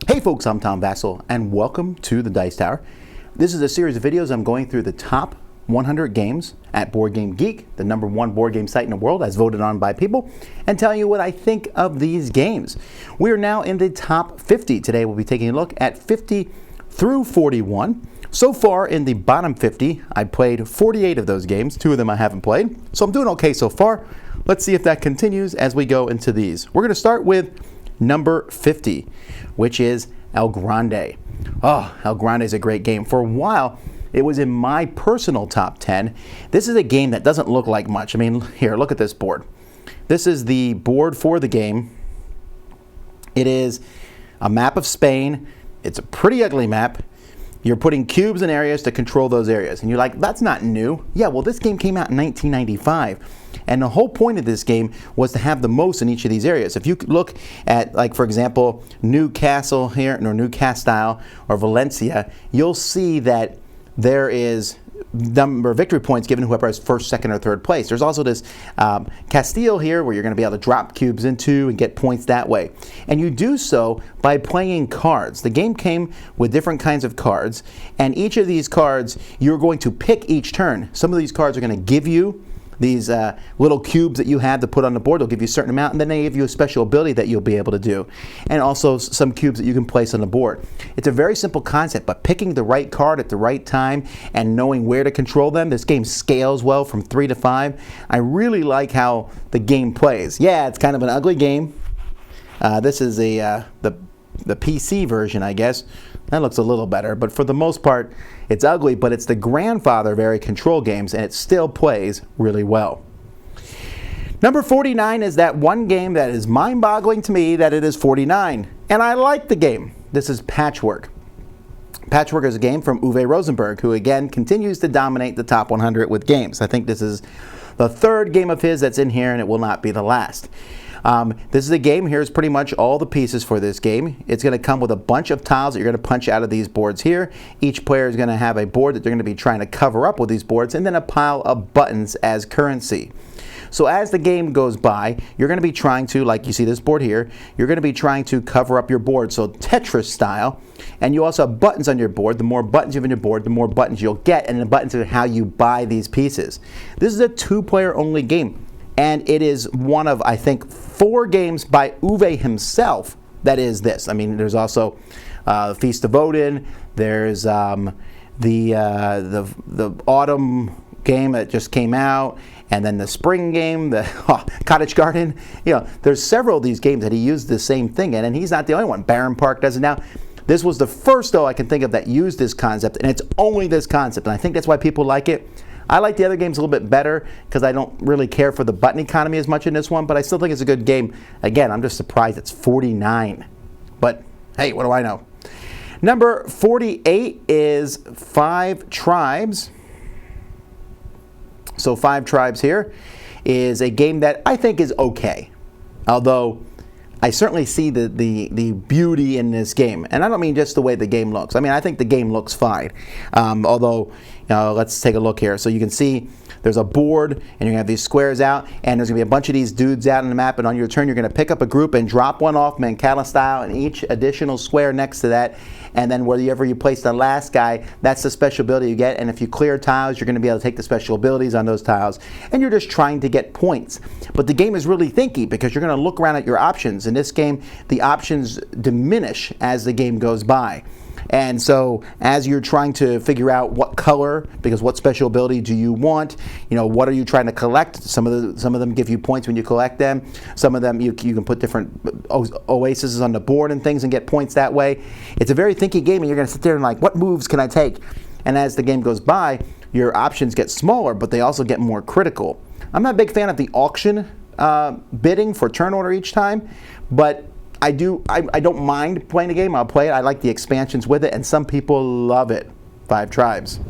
Hey folks, I'm Tom Vasel, and welcome to the Dice Tower. This is a series of videos I'm going through the top 100 games at Board Game Geek, the #1 board game site in the world as voted on by people, and telling you what I think of these games. We are now in the top 50. Today we'll be taking a look at 50 through 41. So far in the bottom 50, I played 48 of those games. 2 of them I haven't played, so I'm doing okay so far. Let's see if that continues as we go into these. We're going to start with number 50, which is El Grande. Oh, El Grande is a great game. For a while, it was in my personal top 10. This is a game that doesn't look like much. I mean, here, look at this board. This is the board for the game. It is a map of Spain. It's a pretty ugly map. You're putting cubes in areas to control those areas. And you're like, that's not new. Yeah, well, this game came out in 1995. And the whole point of this game was to have the most in each of these areas. If you look at, like, for example, Newcastle here, or Newcastle, or Valencia, you'll see that there is number of victory points given whoever has first, second, or third place. There's also this Castile here where you're going to be able to drop cubes into and get points that way. And you do so by playing cards. The game came with different kinds of cards, and each of these cards you're going to pick each turn. Some of these cards are going to give you these little cubes that you have to put on the board. They'll give you a certain amount, and then they give you a special ability that you'll be able to do. And also some cubes that you can place on the board. It's a very simple concept, but picking the right card at the right time and knowing where to control them, this game scales well from 3 to 5. I really like how the game plays. Yeah, it's kind of an ugly game. This is the PC version, I guess. That looks a little better, but for the most part, it's ugly, but it's the grandfather of area control games, and it still plays really well. Number 49 is that one game that is mind-boggling to me that it is 49, and I like the game. This is Patchwork. Patchwork is a game from Uwe Rosenberg, who again continues to dominate the top 100 with games. I think this is the 3rd game of his that's in here, and it will not be the last. This is a game. Here's pretty much all the pieces for this game. It's going to come with a bunch of tiles that you're going to punch out of these boards here. Each player is going to have a board that they're going to be trying to cover up with these boards, and then a pile of buttons as currency. So as the game goes by, you're going to be trying to, like you see this board here, you're going to be trying to cover up your board, so Tetris style. And you also have buttons on your board. The more buttons you have on your board, the more buttons you'll get, and the buttons are how you buy these pieces. This is a 2-player only game. And it is one of, I think, 4 games by Uwe himself that is this. I mean, there's also Feast of Odin. There's the autumn game that just came out, and then the spring game, the Cottage Garden. You know, there's several of these games that he used the same thing in, and he's not the only one. Barron Park does it now. This was the first, though, I can think of that used this concept, and it's only this concept, and I think that's why people like it. I like the other games a little bit better because I don't really care for the button economy as much in this one, but I still think it's a good game. Again, I'm just surprised it's 49. But hey, what do I know? Number 48 is 5 Tribes. So 5 Tribes here is a game that I think is okay. Although I certainly see the beauty in this game. And I don't mean just the way the game looks. I mean, I think the game looks fine. Although, let's take a look here. So you can see there's a board, and you're going to have these squares out, and there's going to be a bunch of these dudes out on the map, and on your turn you're going to pick up a group and drop one off Mancala style in each additional square next to that, and then wherever you place the last guy, that's the special ability you get, and if you clear tiles, you're going to be able to take the special abilities on those tiles, and you're just trying to get points. But the game is really thinky because you're going to look around at your options. In this game, the options diminish as the game goes by. And so as you're trying to figure out what color, because what special ability do you want, what are you trying to collect? Some of them give you points when you collect them. Some of them you can put different oases on the board and things and get points that way. It's a very thinky game, and you're going to sit there and like, what moves can I take? And as the game goes by, your options get smaller, but they also get more critical. I'm not a big fan of the auction bidding for turn order each time, but I don't mind playing the game. I'll play it. I like the expansions with it, and some people love it. 5 Tribes.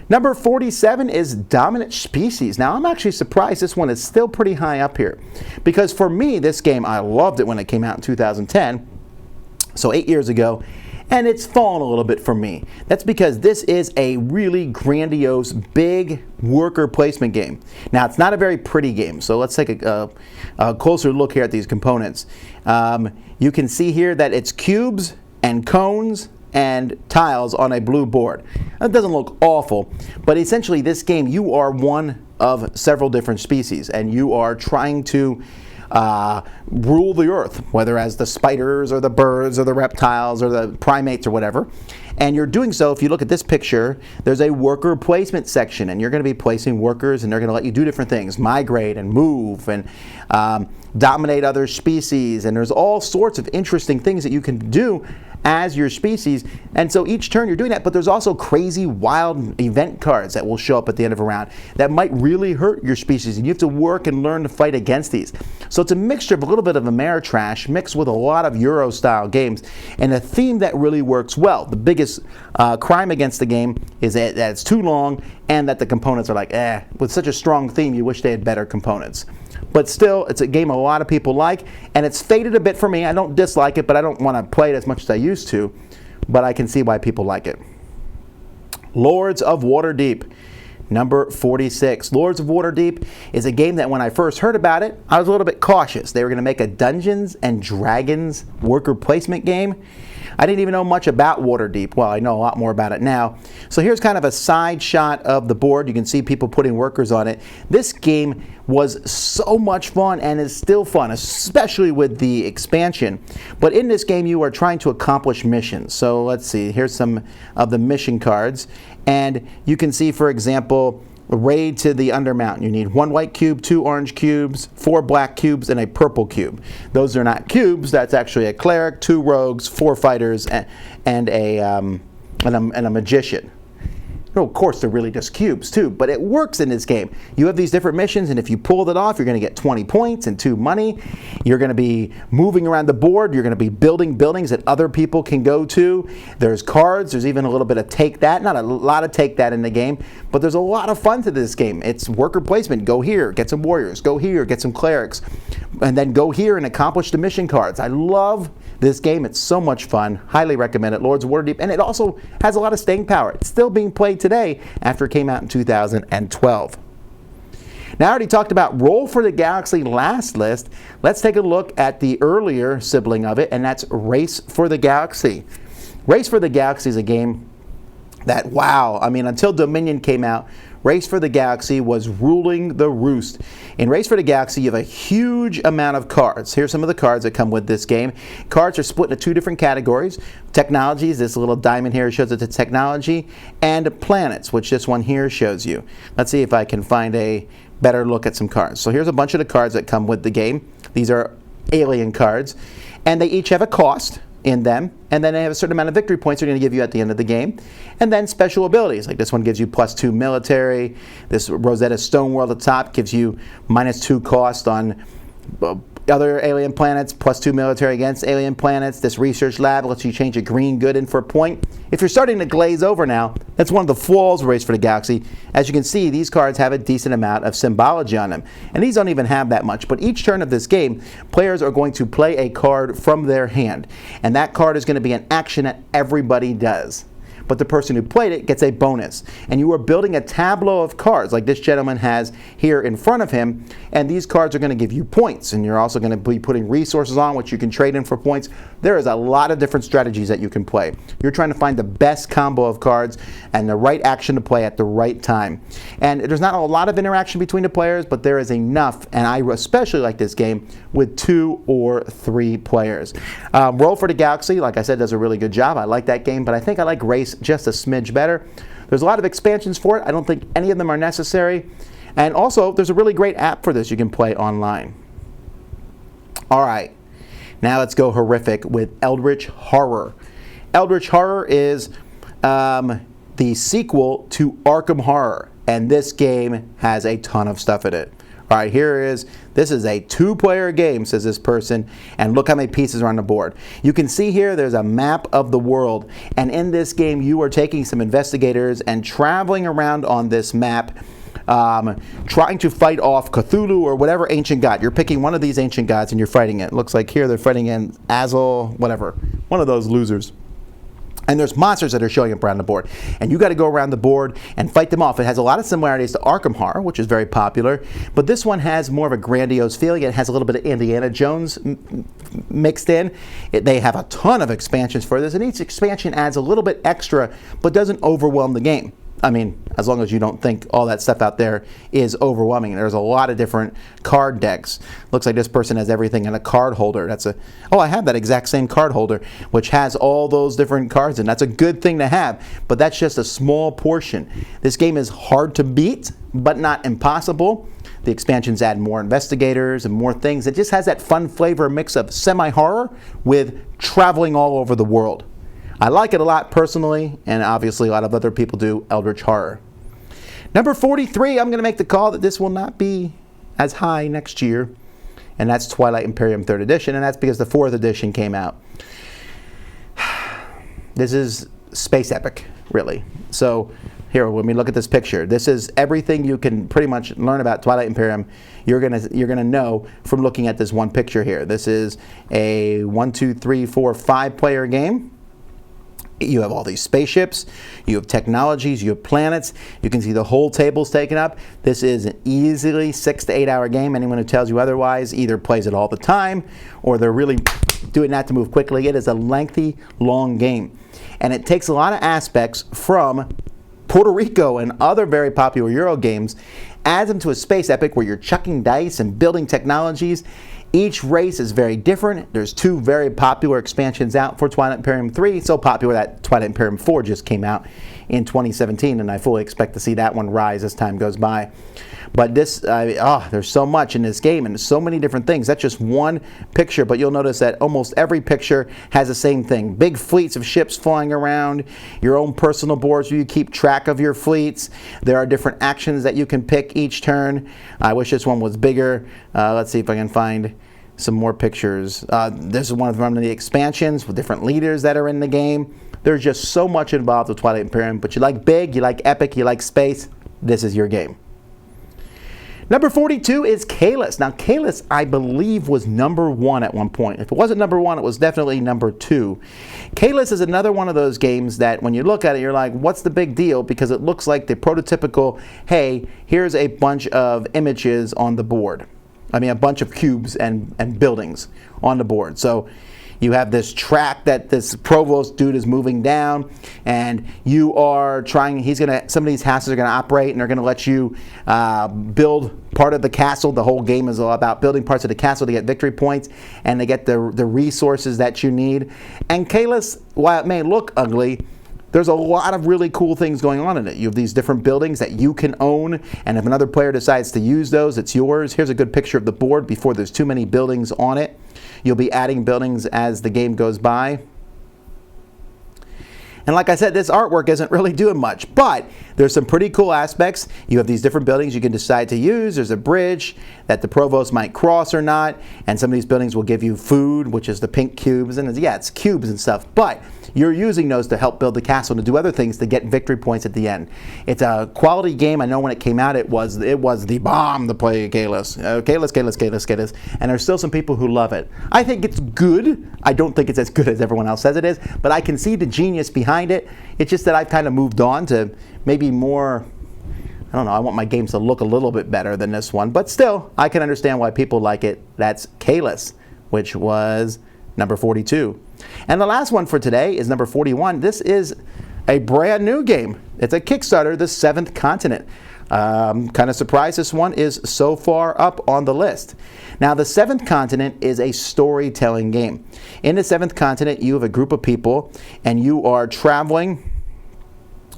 Number 47 is Dominant Species. Now, I'm actually surprised this one is still pretty high up here, because for me, this game, I loved it when it came out in 2010, so 8 years ago, and it's fallen a little bit for me. That's because this is a really grandiose, big worker placement game. Now, it's not a very pretty game, so let's take a closer look here at these components. You can see here that it's cubes and cones and tiles on a blue board. That doesn't look awful, but essentially this game, you are one of several different species, and you are trying to rule the earth, whether as the spiders or the birds or the reptiles or the primates or whatever. And you're doing so, if you look at this picture, there's a worker placement section, and you're going to be placing workers, and they're going to let you do different things, migrate and move and dominate other species, and there's all sorts of interesting things that you can do as your species. And so each turn you're doing that, but there's also crazy wild event cards that will show up at the end of a round that might really hurt your species, and you have to work and learn to fight against these. So it's a mixture of a little bit of Ameritrash mixed with a lot of Euro style games, and a theme that really works well. The biggest crime against the game is that it's too long and that the components are like, with such a strong theme you wish they had better components. But still, it's a game a lot of people like, and it's faded a bit for me. I don't dislike it, but I don't want to play it as much as I used to, but I can see why people like it. Lords of Waterdeep, number 46. Lords of Waterdeep is a game that when I first heard about it, I was a little bit cautious. They were going to make a Dungeons and Dragons worker placement game. I didn't even know much about Waterdeep. Well, I know a lot more about it now. So here's kind of a side shot of the board. You can see people putting workers on it. This game was so much fun and is still fun, especially with the expansion. But in this game, you are trying to accomplish missions. So let's see. Here's some of the mission cards. And you can see, for example, raid to the Undermountain. You need 1 white cube, 2 orange cubes, 4 black cubes, and a purple cube. Those are not cubes. That's actually a cleric, 2 rogues, 4 fighters, and a magician. No, of course, they're really just cubes too, but it works in this game. You have these different missions, and if you pull it off, you're going to get 20 points and 2 money. You're going to be moving around the board. You're going to be building buildings that other people can go to. There's cards. There's even a little bit of take that. Not a lot of take that in the game, but there's a lot of fun to this game. It's worker placement. Go here, get some warriors. Go here, get some clerics. And then go here and accomplish the mission cards. I love this game. It's so much fun. Highly recommend it. Lords of Waterdeep. And it also has a lot of staying power. It's still being played today after it came out in 2012. Now, I already talked about Roll for the Galaxy last list. Let's take a look at the earlier sibling of it, and that's Race for the Galaxy. Race for the Galaxy is a game that, wow, I mean, until Dominion came out, Race for the Galaxy was ruling the roost. In Race for the Galaxy, you have a huge amount of cards. Here's some of the cards that come with this game. Cards are split into 2 different categories. Technologies, this little diamond here shows it to technology, and planets, which this one here shows you. Let's see if I can find a better look at some cards. So here's a bunch of the cards that come with the game. These are alien cards, and they each have a cost in them, and then they have a certain amount of victory points they're going to give you at the end of the game. And then special abilities, like this one gives you +2 military. This Rosetta Stone World at the top gives you -2 cost on other alien planets, +2 military against alien planets. This research lab lets you change a green good in for a point. If you're starting to glaze over now, that's one of the flaws of Race for the Galaxy. As you can see, these cards have a decent amount of symbology on them. And these don't even have that much. But each turn of this game, players are going to play a card from their hand. And that card is going to be an action that everybody does. But the person who played it gets a bonus. And you are building a tableau of cards like this gentleman has here in front of him, and these cards are going to give you points, and you're also going to be putting resources on which you can trade in for points. There is a lot of different strategies that you can play. You're trying to find the best combo of cards and the right action to play at the right time. And there's not a lot of interaction between the players, but there is enough, and I especially like this game with 2 or 3 players. Roll for the Galaxy, like I said, does a really good job. I like that game, but I think I like Race just a smidge better. There's a lot of expansions for it. I don't think any of them are necessary. And also, there's a really great app for this you can play online. All right, now let's go horrific with Eldritch Horror. Eldritch Horror is the sequel to Arkham Horror, and this game has a ton of stuff in it. All right, here it is. This is a 2-player game, says this person, and look how many pieces are on the board. You can see here there's a map of the world, and in this game you are taking some investigators and traveling around on this map, trying to fight off Cthulhu or whatever ancient god. You're picking one of these ancient gods and you're fighting it. Looks like here they're fighting in Vasel, whatever, one of those losers. And there's monsters that are showing up around the board. And you got to go around the board and fight them off. It has a lot of similarities to Arkham Horror, which is very popular. But this one has more of a grandiose feeling. It has a little bit of Indiana Jones mixed in. They have a ton of expansions for this. And each expansion adds a little bit extra, but doesn't overwhelm the game. I mean, as long as you don't think all that stuff out there is overwhelming. There's a lot of different card decks. Looks like this person has everything in a card holder. Oh, I have that exact same card holder, which has all those different cards, and that's a good thing to have, but that's just a small portion. This game is hard to beat, but not impossible. The expansions add more investigators and more things. It just has that fun flavor mix of semi-horror with traveling all over the world. I like it a lot personally, and obviously a lot of other people do Eldritch Horror. Number 43, I'm going to make the call that this will not be as high next year, and that's Twilight Imperium 3rd Edition, and that's because the 4th edition came out. This is space epic, really. So here, when we look at this picture, this is everything you can pretty much learn about Twilight Imperium. You're gonna know from looking at this one picture here. This is a 1, 2, 3, 4, 5-player game. You have all these spaceships, you have technologies, you have planets. You can see the whole table's taken up. This is an easily 6 to 8 hour game. Anyone who tells you otherwise either plays it all the time or they're really doing that to move quickly. It is a lengthy, long game. And it takes a lot of aspects from Puerto Rico and other very popular Euro games, adds them to a space epic where you're chucking dice and building technologies. Each race is very different. There's 2 very popular expansions out for Twilight Imperium 3, so popular that Twilight Imperium 4 just came out in 2017, and I fully expect to see that one rise as time goes by. But this, there's so much in this game and so many different things. That's just one picture, but you'll notice that almost every picture has the same thing. Big fleets of ships flying around, your own personal boards where you keep track of your fleets. There are different actions that you can pick each turn. I wish this one was bigger. Let's see if I can find some more pictures. This is one of the expansions with different leaders that are in the game. There's just so much involved with Twilight Imperium, but you like big, you like epic, you like space, this is your game. Number 42 is Kalis. Now, Kalis, I believe, was number 1 at one point. If it wasn't number 1, it was definitely number 2. Kalis is another one of those games that when you look at it, you're like, what's the big deal? Because it looks like the prototypical, hey, here's a bunch of images on the board. I mean, a bunch of cubes and buildings on the board. So you have this track that this provost dude is moving down, and you are trying, some of these houses are going to operate, and they're going to let you build part of the castle. The whole game is all about building parts of the castle to get victory points, and to get the resources that you need. And Kalis, while it may look ugly, there's a lot of really cool things going on in it. You have these different buildings that you can own, and if another player decides to use those, it's yours. Here's a good picture of the board before there's too many buildings on it. You'll be adding buildings as the game goes by. And like I said, this artwork isn't really doing much, but there's some pretty cool aspects. You have these different buildings you can decide to use. There's a bridge that the provost might cross or not, and some of these buildings will give you food, which is the pink cubes, and yeah, it's cubes and stuff, but you're using those to help build the castle and to do other things to get victory points at the end. It's a quality game. I know when it came out, it was the bomb to play Kalis. Kalis. And there's still some people who love it. I think it's good. I don't think it's as good as everyone else says it is, but I can see the genius behind it. It's just that I've kind of moved on to maybe more, I don't know, I want my games to look a little bit better than this one, but still, I can understand why people like it. That's Kalis, which was number 42. And the last one for today is number 41. This is a brand new game. It's a Kickstarter, The Seventh Continent. Kind of surprised this one is so far up on the list. Now, The Seventh Continent is a storytelling game. In The Seventh Continent, you have a group of people, and you are traveling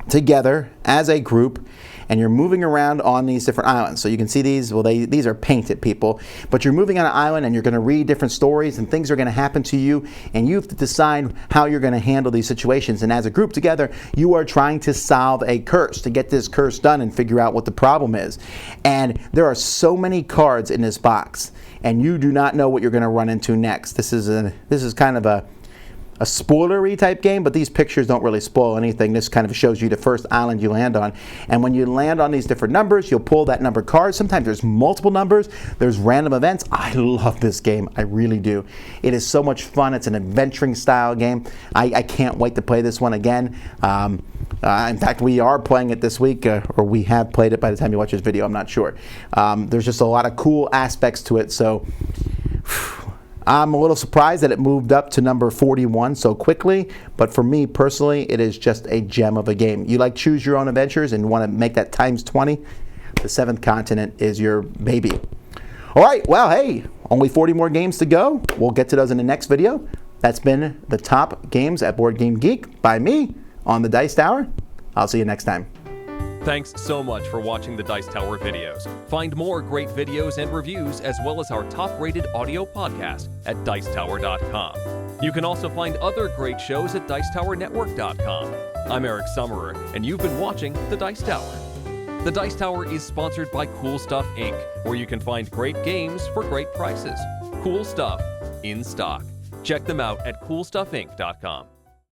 together as a group, and you're moving around on these different islands. So you can see these, well, these are painted people, but you're moving on an island and you're going to read different stories and things are going to happen to you, and you have to decide how you're going to handle these situations. And as a group together, you are trying to solve a curse, to get this curse done and figure out what the problem is. And there are so many cards in this box, and you do not know what you're going to run into next. This is kind of a spoilery type game, but these pictures don't really spoil anything. This kind of shows you the first island you land on. And when you land on these different numbers, you'll pull that number card. Sometimes there's multiple numbers. There's random events. I love this game. I really do. It is so much fun. It's an adventuring style game. I can't wait to play this one again. In fact, we are playing it this week, or we have played it by the time you watch this video. I'm not sure. There's just a lot of cool aspects to it. So I'm a little surprised that it moved up to number 41 so quickly, but for me personally, it is just a gem of a game. You like choose your own adventures and want to make that times 20? The Seventh Continent is your baby. All right, well, hey, only 40 more games to go. We'll get to those in the next video. That's been the top games at Board Game Geek by me on the Dice Tower. I'll see you next time. Thanks so much for watching the Dice Tower videos. Find more great videos and reviews, as well as our top-rated audio podcast at Dicetower.com. You can also find other great shows at Dicetowernetwork.com. I'm Eric Summerer, and you've been watching the Dice Tower. The Dice Tower is sponsored by Cool Stuff Inc., where you can find great games for great prices. Cool stuff in stock. Check them out at CoolStuffInc.com.